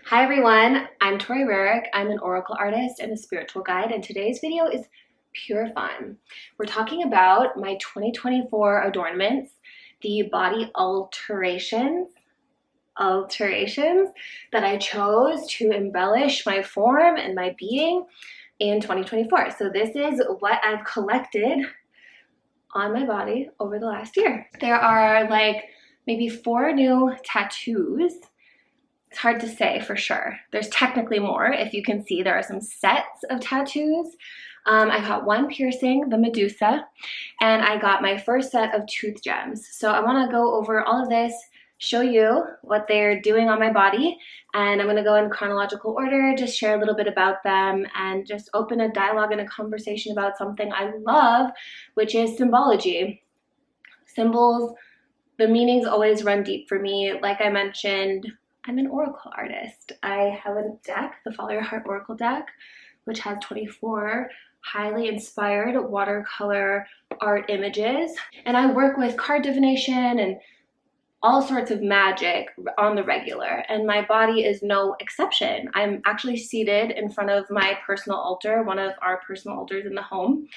Hi everyone, I'm Tori Rerick. I'm an oracle artist and a spiritual guide, and today's video is pure fun. We're talking about my 2024 adornments, the body alterations that I chose to embellish my form and my being in 2024. So this is what I've collected on my body over the last year. There are like maybe 4 new tattoos. It's hard to say for sure. There's technically more. If you can see, there are some sets of tattoos. I got 1 piercing, the MEDUSA, and I got my first set of tooth gems. So I want to go over all of this, show you what they're doing on my body, and I'm going to go in chronological order, just share a little bit about them, and just open a dialogue and a conversation about something I love, which is symbology. Symbols, the meanings always run deep for me. Like I mentioned, I'm an oracle artist. I have a deck, the Follow Your Heart Oracle deck, which has 24 highly inspired watercolor art images. And I work with card divination and all sorts of magic on the regular, and my body is no exception. I'm actually seated in front of my personal altar, one of our personal altars in the home.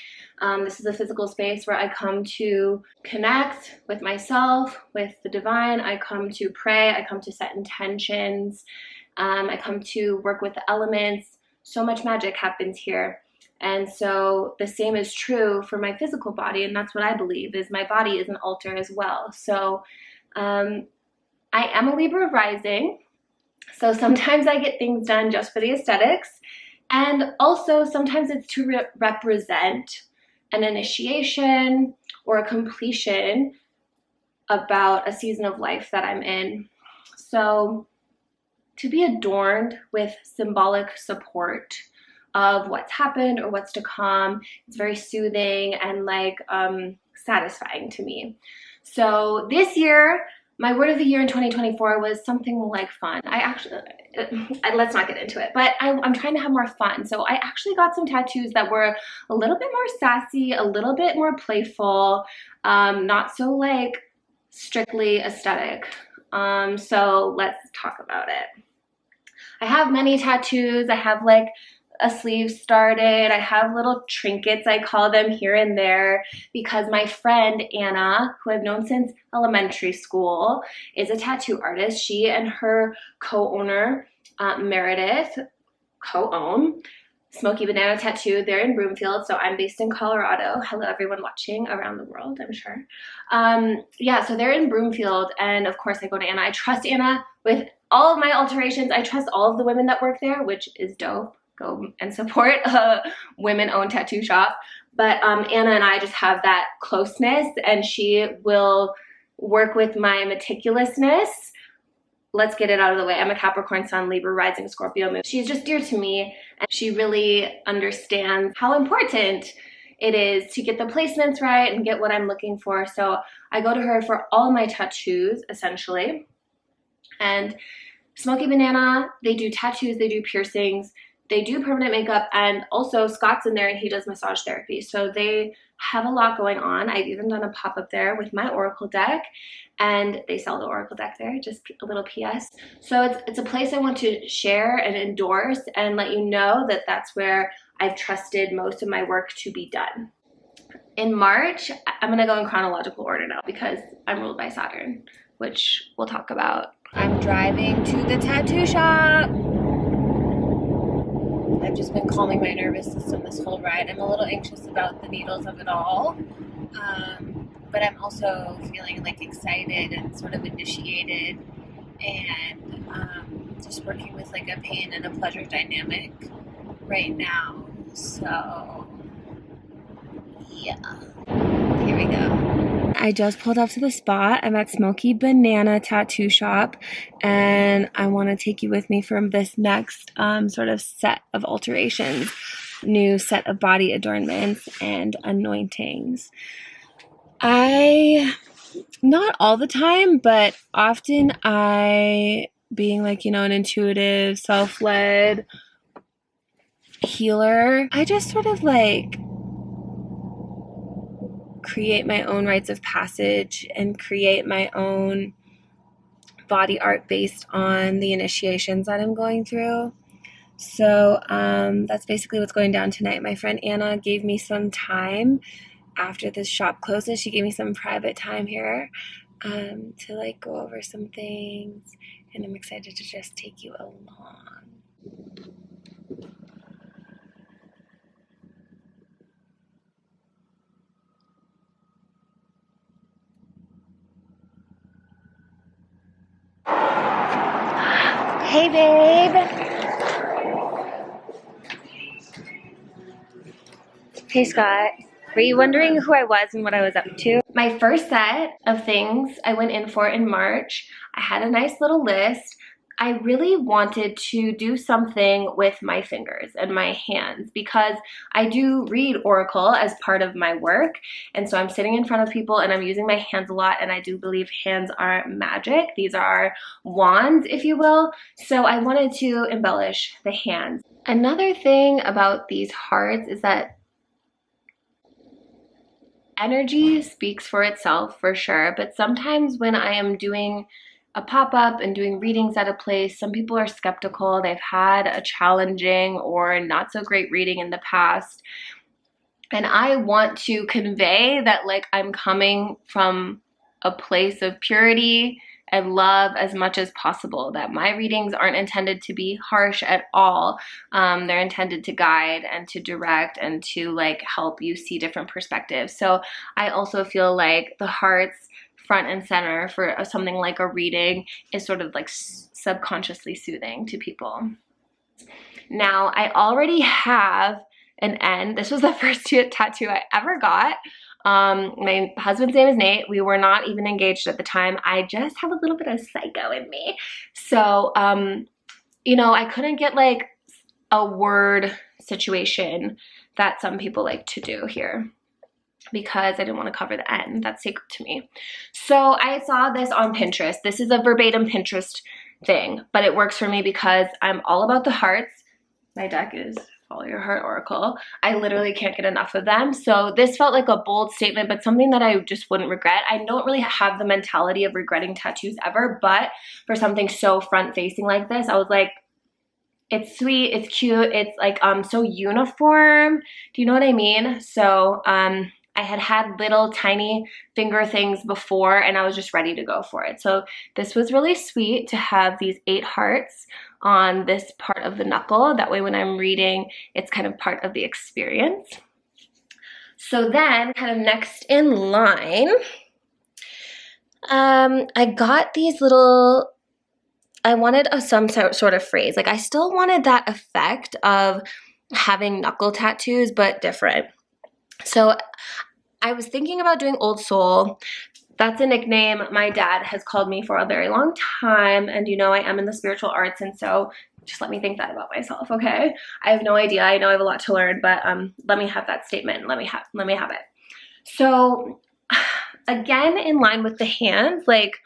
This is a physical space where I come to connect with myself, with the divine. I come to pray. I come to set intentions. I come to work with the elements. So much magic happens here. And so the same is true for my physical body, and that's what I believe, is my body is an altar as well. So I am a Libra rising, so sometimes I get things done just for the aesthetics, and also sometimes it's to represent an initiation or a completion about a season of life that I'm in. So to be adorned with symbolic support of what's happened or what's to come, it's very soothing and like satisfying to me. So this year, my word of the year in 2024 was something like fun. Let's not get into it, but I'm trying to have more fun. So I actually got some tattoos that were a little bit more sassy, a little bit more playful, not so like strictly aesthetic. So let's talk about it. I have many tattoos. I have like a sleeve started. I have little trinkets, I call them, here and there, because my friend Anna, who I've known since elementary school, is a tattoo artist. She and her co-owner Meredith co-own Smokey Banana Tattoo. They're in Broomfield, so I'm based in Colorado. Hello everyone watching around the world, I'm sure. Yeah, so they're in Broomfield, and of course I go to Anna. I trust Anna with all of my alterations. I trust all of the women that work there, which is dope. Go and support a women-owned tattoo shop. But Anna and I just have that closeness, and she will work with my meticulousness. Let's get it out of the way. I'm a Capricorn Sun, Libra rising, Scorpio moon. She's just dear to me, and she really understands how important it is to get the placements right and get what I'm looking for. So I go to her for all my tattoos, essentially. And Smokey Banana, they do tattoos, they do piercings, they do permanent makeup, and also Scott's in there and he does massage therapy. So they have a lot going on. I've even done a pop-up there with my oracle deck, and they sell the oracle deck there, just a little PS. So it's a place I want to share and endorse and let you know that that's where I've trusted most of my work to be done. In March, I'm gonna go in chronological order now because I'm ruled by Saturn, which we'll talk about. I'm driving to the tattoo shop. I've just been calming my nervous system this whole ride. I'm a little anxious about the needles of it all, but I'm also feeling like excited and sort of initiated, and just working with like a pain and a pleasure dynamic right now. So yeah, here we go. I just pulled up to the spot. I'm at Smokey Banana Tattoo Shop, and I want to take you with me from this next sort of set of alterations, new set of body adornments and anointings. Not all the time, but often being like, you know, an intuitive, self-led healer, I just sort of like create my own rites of passage and create my own body art based on the initiations that I'm going through. So that's basically what's going down tonight. My friend Anna gave me some time after this shop closes. She gave me some private time here to like go over some things, and I'm excited to just take you along. Hey babe. Hey Scott. Were you wondering who I was and what I was up to? My first set of things I went in for in March. I had a nice little list. I really wanted to do something with my fingers and my hands because I do read Oracle as part of my work, and so I'm sitting in front of people and I'm using my hands a lot, and I do believe hands are magic. These are wands, if you will, so I wanted to embellish the hands. Another thing about these hearts is that energy speaks for itself for sure, but sometimes when I am doing a pop-up and doing readings at a place, some people are skeptical. They've had a challenging or not so great reading in the past, and I want to convey that like I'm coming from a place of purity and love as much as possible, that my readings aren't intended to be harsh at all. They're intended to guide and to direct and to like help you see different perspectives. So I also feel like the hearts front and center for something like a reading is sort of like subconsciously soothing to people. Now I already have an N. This was the first tattoo I ever got. My husband's name is Nate. We were not even engaged at the time. I just have a little bit of psycho in me. So, you know, I couldn't get like a word situation that some people like to do here because I didn't want to cover the N. That's sacred to me. So I saw this on Pinterest. This is a verbatim Pinterest thing, but it works for me because I'm all about the hearts. My deck is Follow Your Heart Oracle. I literally can't get enough of them. So this felt like a bold statement, but something that I just wouldn't regret. I don't really have the mentality of regretting tattoos ever, but for something so front-facing like this, I was like, it's sweet, it's cute, it's like so uniform. Do you know what I mean? So I had little tiny finger things before, and I was just ready to go for it. So this was really sweet to have these 8 hearts on this part of the knuckle. That way when I'm reading, it's kind of part of the experience. So then kind of next in line, I got these little, I wanted some sort of phrase. Like I still wanted that effect of having knuckle tattoos, but different. So I was thinking about doing Old Soul. That's a nickname my dad has called me for a very long time, and you know I am in the spiritual arts, and so just let me think that about myself, okay? I have no idea. I know I have a lot to learn, but let me have that statement. Let me have it. So again, in line with the hands, like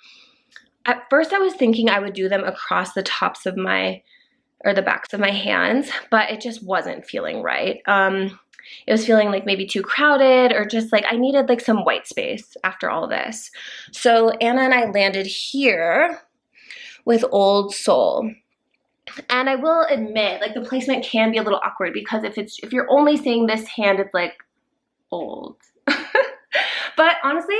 at first I was thinking I would do them across the tops of my, or the backs of my hands, but it just wasn't feeling right. It was feeling like maybe too crowded, or just like I needed like some white space after all this. So Anna and I landed here with Old Soul. And I will admit, like the placement can be a little awkward because if you're only seeing this hand, it's like old. But honestly,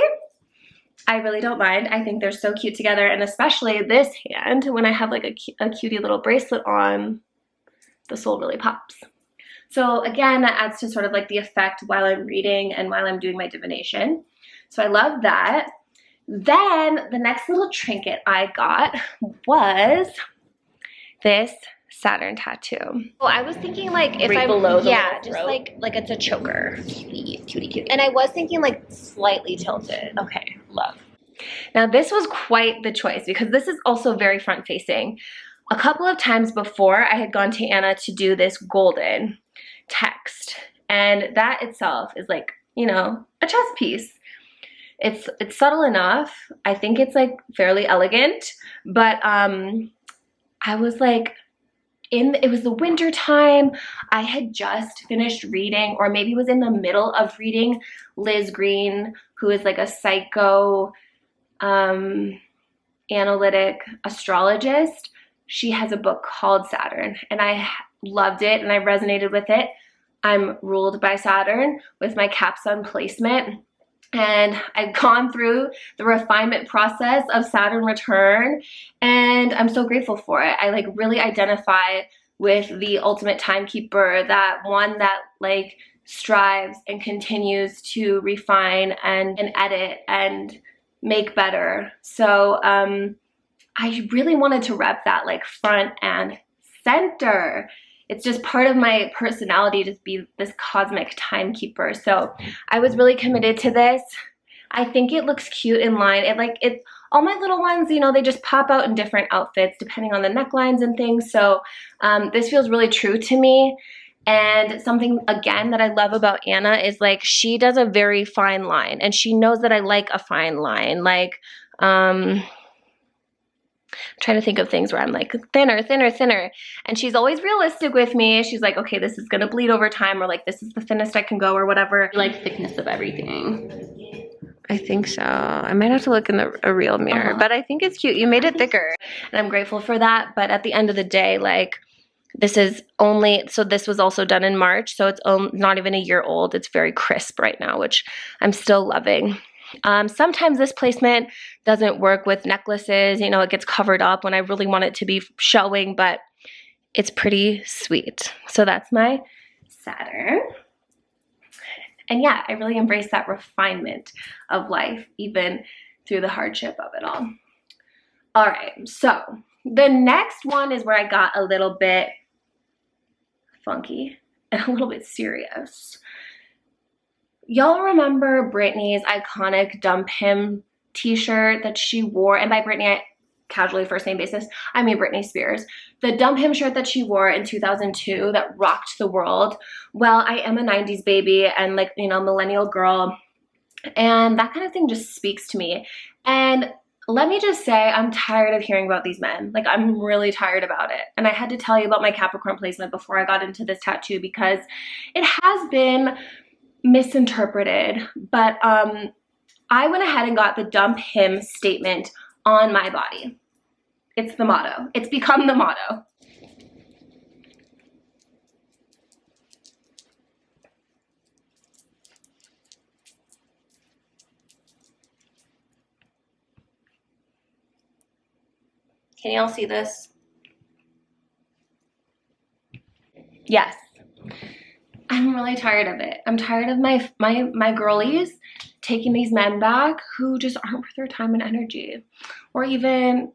I really don't mind. I think they're so cute together, and especially this hand, when I have like a cutie little bracelet on, the soul really pops. So again, that adds to sort of like the effect while I'm reading and while I'm doing my divination. So I love that. Then the next little trinket I got was this Saturn tattoo. Well, I was thinking like if I'm below the just like it's a choker. Cutie. And I was thinking like slightly tilted. Okay, love. Now this was quite the choice because this is also very front facing. A couple of times before I had gone to Anna to do this golden text, and that itself is like, you know, a chess piece. It's subtle enough. I think it's like fairly elegant, but I was like, it was the winter time. I had just finished reading, or maybe was in the middle of reading Liz Green, who is like a psycho analytic astrologist. She has a book called Saturn, and I loved it and I resonated with it. I'm ruled by Saturn with my cap sun placement, and I've gone through the refinement process of Saturn return, and I'm so grateful for it. I like really identify with the ultimate timekeeper, that one that like strives and continues to refine and edit and make better. So I really wanted to rep that like front and center. It's just part of my personality to be this cosmic timekeeper. So I was really committed to this. I think it looks cute in line. It all my little ones, you know, they just pop out in different outfits depending on the necklines and things. So this feels really true to me. And something, again, that I love about Anna is like she does a very fine line, and she knows that I like a fine line. Like, I'm trying to think of things where I'm like thinner, thinner, thinner. And she's always realistic with me. She's like, okay, this is going to bleed over time, or like this is the thinnest I can go, or whatever. You like thickness of everything. I think so. I might have to look in a real mirror, but I think it's cute. You made it thicker, and I'm grateful for that. But at the end of the day, like, this is only, so this was also done in March, so it's not even a year old. It's very crisp right now, which I'm still loving. Sometimes this placement doesn't work with necklaces. You know, it gets covered up when I really want it to be showing, but it's pretty sweet. So that's my Saturn. And yeah, I really embrace that refinement of life, even through the hardship of it all. All right, so the next one is where I got a little bit funky and a little bit serious. Y'all remember Britney's iconic Dump Him t-shirt that she wore? And by Britney, I casually first name basis, I mean Britney Spears. The Dump Him shirt that she wore in 2002 that rocked the world. Well, I am a 90s baby and like, you know, millennial girl. And that kind of thing just speaks to me. And let me just say, I'm tired of hearing about these men. Like, I'm really tired about it. And I had to tell you about my Capricorn placement before I got into this tattoo because it has been misinterpreted. But I went ahead and got the Dump Him statement on my body. It's the motto. It's become the motto. Can y'all see this? Yes. I'm really tired of it. I'm tired of my girlies taking these men back who just aren't worth their time and energy. Or even,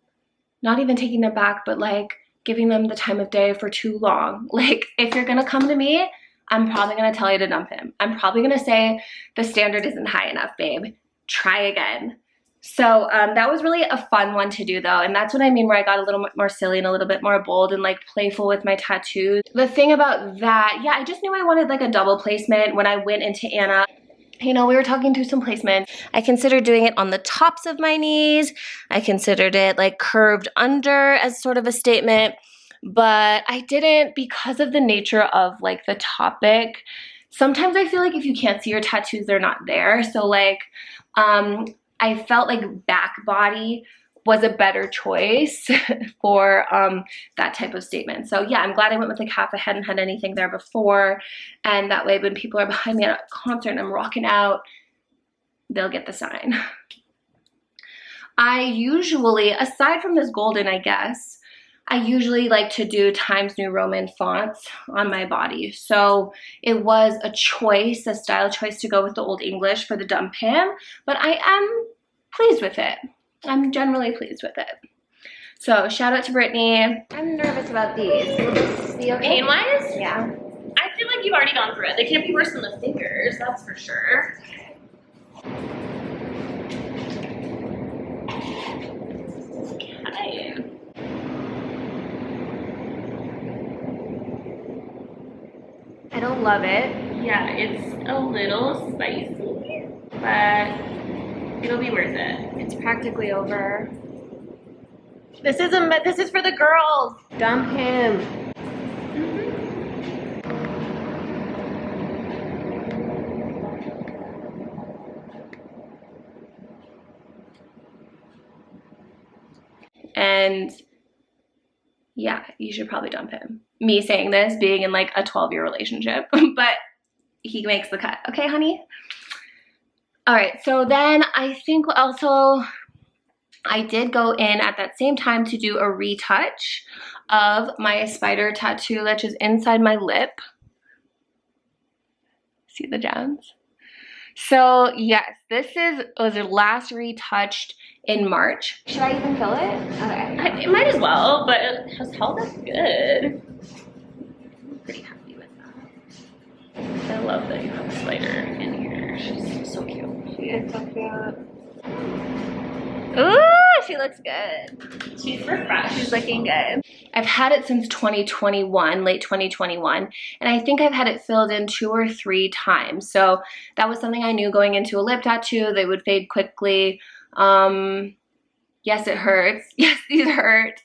not even taking them back, but like giving them the time of day for too long. Like, if you're gonna come to me, I'm probably gonna tell you to dump him. I'm probably gonna say the standard isn't high enough, babe. Try again. So that was really a fun one to do though, and that's what I mean where I got a little bit more silly and a little bit more bold and like playful with my tattoos. The thing about that, yeah, I just knew I wanted like a double placement when I went into Anna. You know, we were talking through some placements. I considered doing it on the tops of my knees. I considered it like curved under as sort of a statement, but I didn't because of the nature of like the topic. Sometimes I feel like if you can't see your tattoos, they're not there. So like, I felt like back body was a better choice for that type of statement. So yeah, I'm glad I went with like half a head and had anything there before. And that way when people are behind me at a concert and I'm rocking out, they'll get the sign. I usually, aside from this golden, I guess, I usually like to do Times New Roman fonts on my body. So it was a choice, a style choice to go with the Old English for the Dump Him, but I am pleased with it. I'm generally pleased with it. So shout out to Britney. I'm nervous about these. Will this be okay? Pain-wise? Yeah. I feel like you've already gone through it. They can't be worse than the fingers, that's for sure. Okay. I don't love it. Yeah, it's a little spicy, but it'll be worth it. It's practically over. This is for the girls. Dump him. And yeah, you should probably dump him. Me saying this, being in like a 12-year relationship, but he makes the cut. Okay, honey? All right, so then I think also I did go in at that same time to do a retouch of my spider tattoo, which is inside my lip. See the gems? So yes, this was last retouched in March. Should I even fill it? Okay. It might as well, but it has held up good. I'm pretty happy with that. I love that you have a spider in here. She's so cute. She is so cute. Ooh, she looks good. She's refreshed. She's looking good. I've had it since 2021, late 2021, and I think I've had it filled in 2 or 3 times. So that was something I knew going into a lip tattoo. They would fade quickly. Yes, it hurts. Yes, these hurt,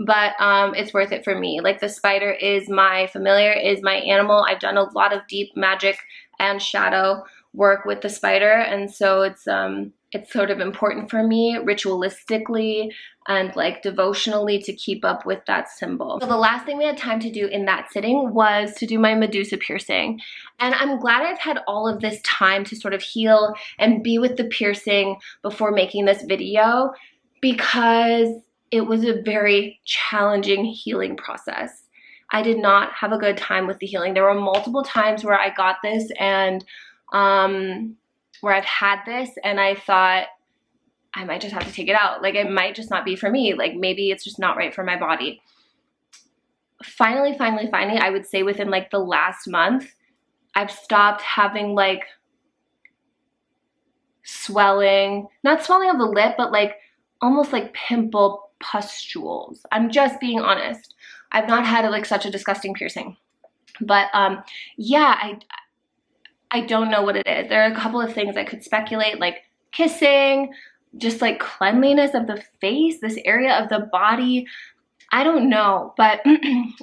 but it's worth it for me. Like, the spider is my familiar, is my animal. I've done a lot of deep magic and shadow work with the spider, and so it's sort of important for me ritualistically and like devotionally to keep up with that symbol. So the last thing we had time to do in that sitting was to do my MEDUSA piercing. And I'm glad I've had all of this time to sort of heal and be with the piercing before making this video, because it was a very challenging healing process. I did not have a good time with the healing. There were multiple times where I got this and where I've had this and I thought I might just have to take it out. Like, it might just not be for me. Like, maybe it's just not right for my body. Finally, I would say within like the last month, I've stopped having like swelling, not swelling of the lip, but like almost like pimple pustules. I'm just being honest. I've not had like such a disgusting piercing. But yeah, I don't know what it is. There are a couple of things I could speculate, like kissing, just like cleanliness of the face, this area of the body. I don't know, but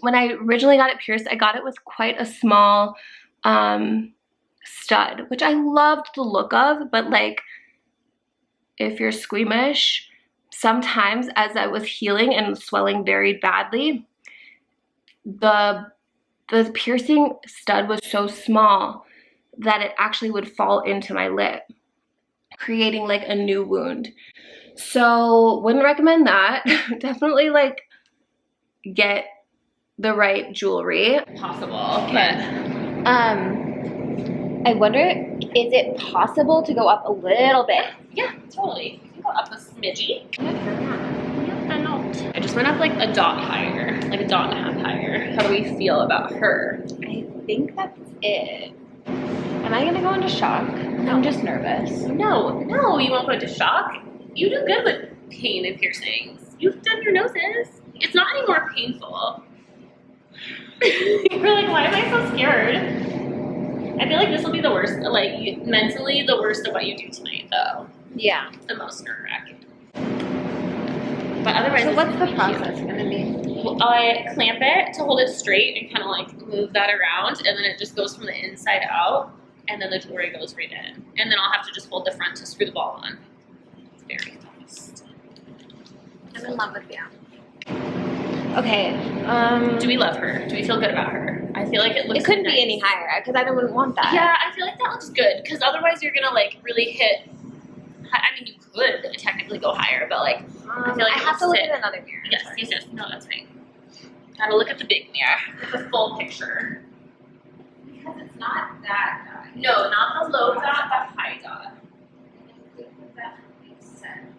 when I originally got it pierced, I got it with quite a small stud, which I loved the look of, but like, if you're squeamish, sometimes as I was healing and swelling very badly, the piercing stud was so small that it actually would fall into my lip, creating like a new wound. So wouldn't recommend that. Definitely like get the right jewelry. Possible, but I wonder, is it possible to go up a little bit? yeah, totally. You can go up a smidgy. I just went up like a dot higher, like a dot and a half higher. How do we feel about her? I think that's it. Am I gonna go into shock? No. I'm just nervous. No, you won't go into shock. You do good with pain and piercings. You've done your noses. It's not any more painful. You're like, why am I so scared? I feel like this will be the worst, like mentally the worst of what you do tonight, though. Yeah. The most nerve-wracking. But otherwise, so what's the process gonna be? Well, I clamp it to hold it straight and kind of like move that around, and then it just goes from the inside out, and then the jewelry goes right in. And then I'll have to just hold the front to screw the ball on. It's very fast. I'm in love with you. Okay. Do we love her? Do we feel good about her? I feel like it looks. It couldn't nice. be any higher because I wouldn't want that. Yeah, I feel like that looks good because otherwise you're gonna like really hit. I mean, you could technically go higher, but like I feel like I have to look at another mirror. Yes. No, that's fine. Gotta look at the big mirror, the full picture. Because it's not that dot. No, not the low dot, the high dot. I think that makes sense.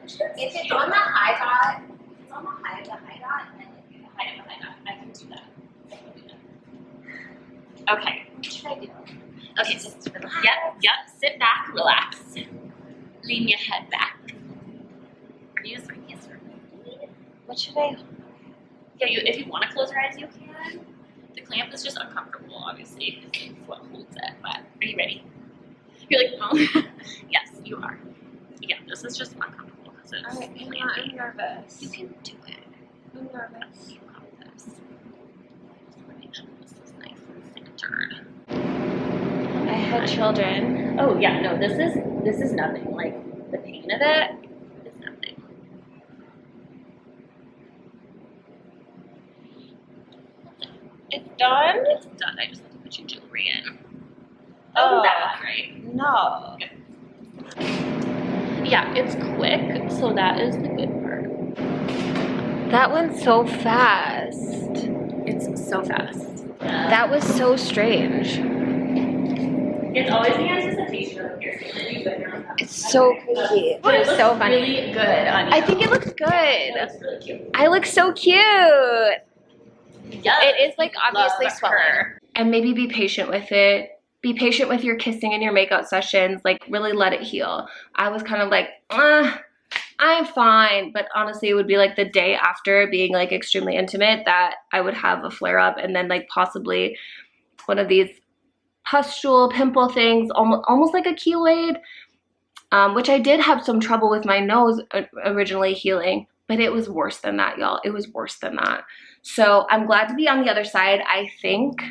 If it's on the high dot, it's on the high dot, and then the high dot. I can do that. Okay. What should I do? Okay, just relax. Yep. Sit back, relax. Lean your head back. Use my hands for me. What should I? Yeah, if you want to close your eyes, you can. The clamp is just uncomfortable, obviously, because it's what holds it. But are you ready? You're like, oh, yes, you are. Yeah, this is just uncomfortable because it's clampy. I'm nervous. You can do it. I'm nervous. You got this. Just want to make sure this is nice and centered. I had children. Oh yeah, no, this is nothing. Like the pain of it is nothing. It's done? It's done. I just have to put your jewelry in. Oh, that's right. No. Okay. Yeah, it's quick, so that is the good part. That went so fast. It's so fast. That was so strange. It's always the anticipation of piercing that you put your It's so crazy. But it It's looks so funny. really good on you. I think it looks It good. looks really cute. I look so cute. Yes. It is like obviously Love swelling. her. And maybe be patient with it. Be patient with your kissing and your makeout sessions. Like really let it heal. I was kind of like, I'm fine. But honestly, it would be like the day after being like extremely intimate that I would have a flare up and then like possibly one of these pustule pimple things, almost like a keloid, which I did have some trouble with my nose originally healing, but it was worse than that, y'all. It was worse than that. So I'm glad to be on the other side, I think.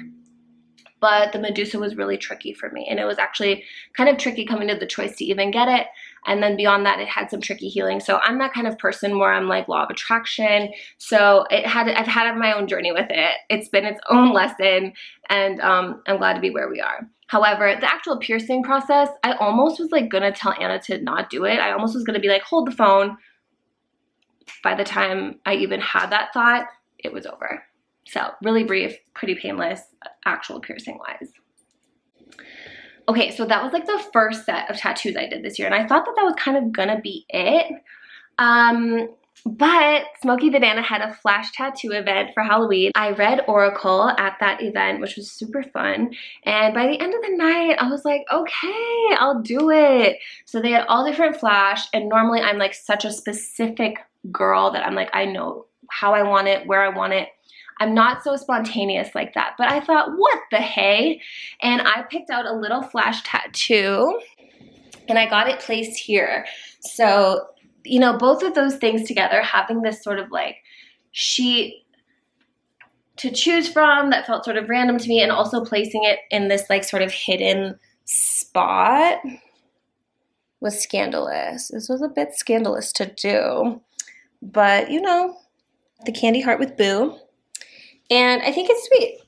But the Medusa was really tricky for me, and it was actually kind of tricky coming to the choice to even get it. And then beyond that, it had some tricky healing. So I'm that kind of person where I'm like law of attraction. So I've had my own journey with it. It's been its own lesson, and I'm glad to be where we are. However, the actual piercing process, I almost was like gonna tell Anna to not do it. I almost was gonna be like, hold the phone. By the time I even had that thought, it was over. So really brief, pretty painless, actual piercing wise. Okay, so that was like the first set of tattoos I did this year, and I thought that was kind of gonna be it. But Smokey Banana had a flash tattoo event for Halloween. I read Oracle at that event, which was super fun. And by the end of the night, I was like, okay, I'll do it. So they had all different flash, and normally I'm like such a specific girl that I'm like, I know how I want it, where I want it. I'm not so spontaneous like that, but I thought, what the hey? And I picked out a little flash tattoo and I got it placed here. So, you know, both of those things together, having this sort of like sheet to choose from that felt sort of random to me, and also placing it in this like sort of hidden spot was scandalous. This was a bit scandalous to do, but you know, the candy heart with Boo. And I think it's sweet.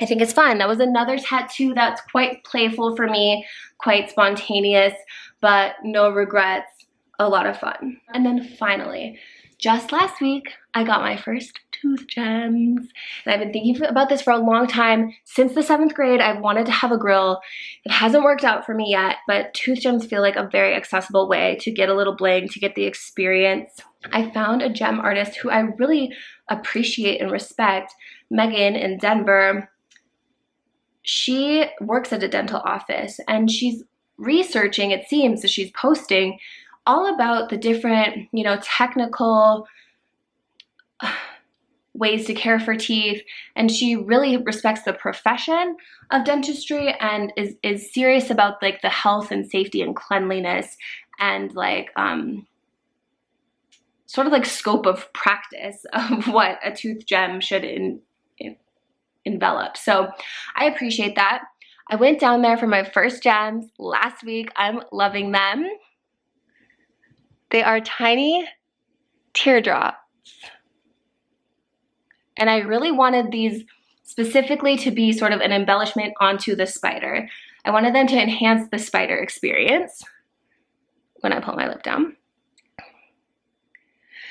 I think it's fun. That was another tattoo that's quite playful for me, quite spontaneous, but no regrets, a lot of fun. And then finally, just last week, I got my first tooth gems. And I've been thinking about this for a long time. Since the 7th grade, I've wanted to have a grill. It hasn't worked out for me yet, but tooth gems feel like a very accessible way to get a little bling, to get the experience. I found a gem artist who I really appreciate and respect, Megan in Denver. She works at a dental office, and she's researching, it seems, that she's posting all about the different, you know, technical ways to care for teeth, and she really respects the profession of dentistry and is serious about like the health and safety and cleanliness and like sort of like scope of practice of what a tooth gem should envelop. So I appreciate that. I went down there for my first gems last week. I'm loving them. They are tiny teardrops. And I really wanted these specifically to be sort of an embellishment onto the spider. I wanted them to enhance the spider experience when I pull my lip down.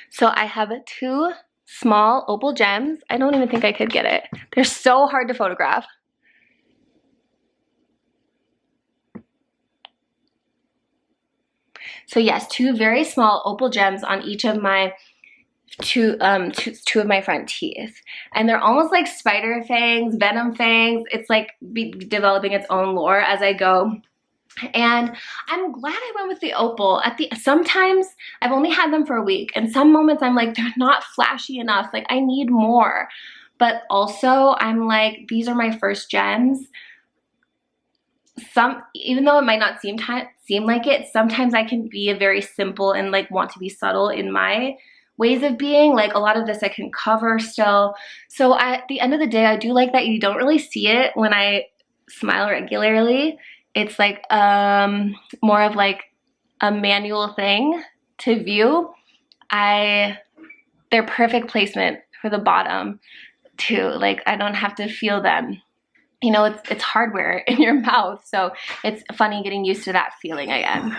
So I have 2 small opal gems. I don't even think I could get it. They're so hard to photograph. So yes, 2 very small opal gems on each of my two of my front teeth. And they're almost like spider fangs, venom fangs. It's like developing its own lore as I go. And I'm glad I went with the opal. Sometimes I've only had them for a week, and some moments I'm like, they're not flashy enough. Like I need more. But also I'm like, these are my first gems. Even though it might not seem like it, sometimes I can be a very simple and like want to be subtle in my ways of being. Like a lot of this I can cover still. So at the end of the day, I do like that you don't really see it when I smile regularly. It's like more of like a manual thing to view. They're perfect placement for the bottom too. Like, I don't have to feel them. You know, it's hardware in your mouth, so it's funny getting used to that feeling again.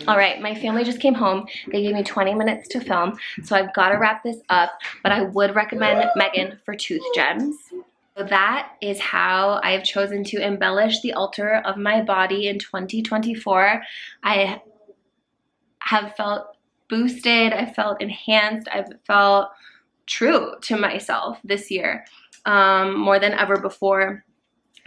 All right, my family just came home. They gave me 20 minutes to film, so I've got to wrap this up, but I would recommend Megan for tooth gems. So that is how I have chosen to embellish the altar of my body in 2024. I have felt boosted, I felt enhanced, I've felt true to myself this year, more than ever before.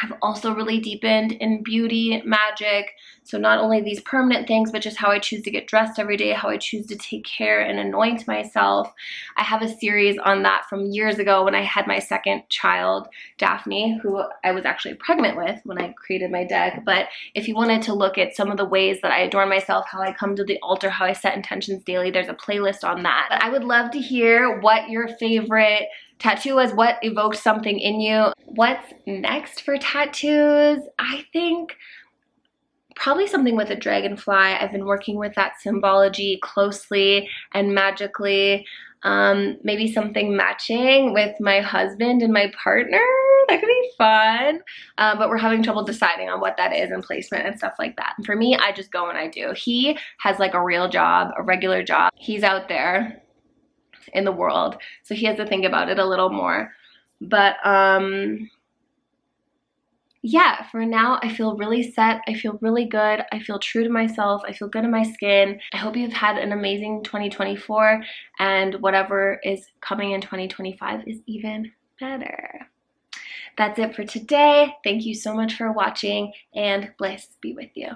I've also really deepened in beauty, magic, so not only these permanent things, but just how I choose to get dressed every day, how I choose to take care and anoint myself. I have a series on that from years ago when I had my second child, Daphne, who I was actually pregnant with when I created my deck. But if you wanted to look at some of the ways that I adorn myself, how I come to the altar, how I set intentions daily, there's a playlist on that. But I would love to hear what your favorite tattoo was, what evoked something in you. What's next for tattoos? I think probably something with a dragonfly. I've been working with that symbology closely and magically. Maybe something matching with my husband and my partner. That could be fun. But we're having trouble deciding on what that is and placement and stuff like that. And for me, I just go and I do. He has like a real job, a regular job. He's out there in the world, so he has to think about it a little more. But yeah, for now I feel really set, I feel really good, I feel true to myself, I feel good in my skin. I hope you've had an amazing 2024, and whatever is coming in 2025 is even better. That's it for today. Thank you so much for watching, and bliss be with you.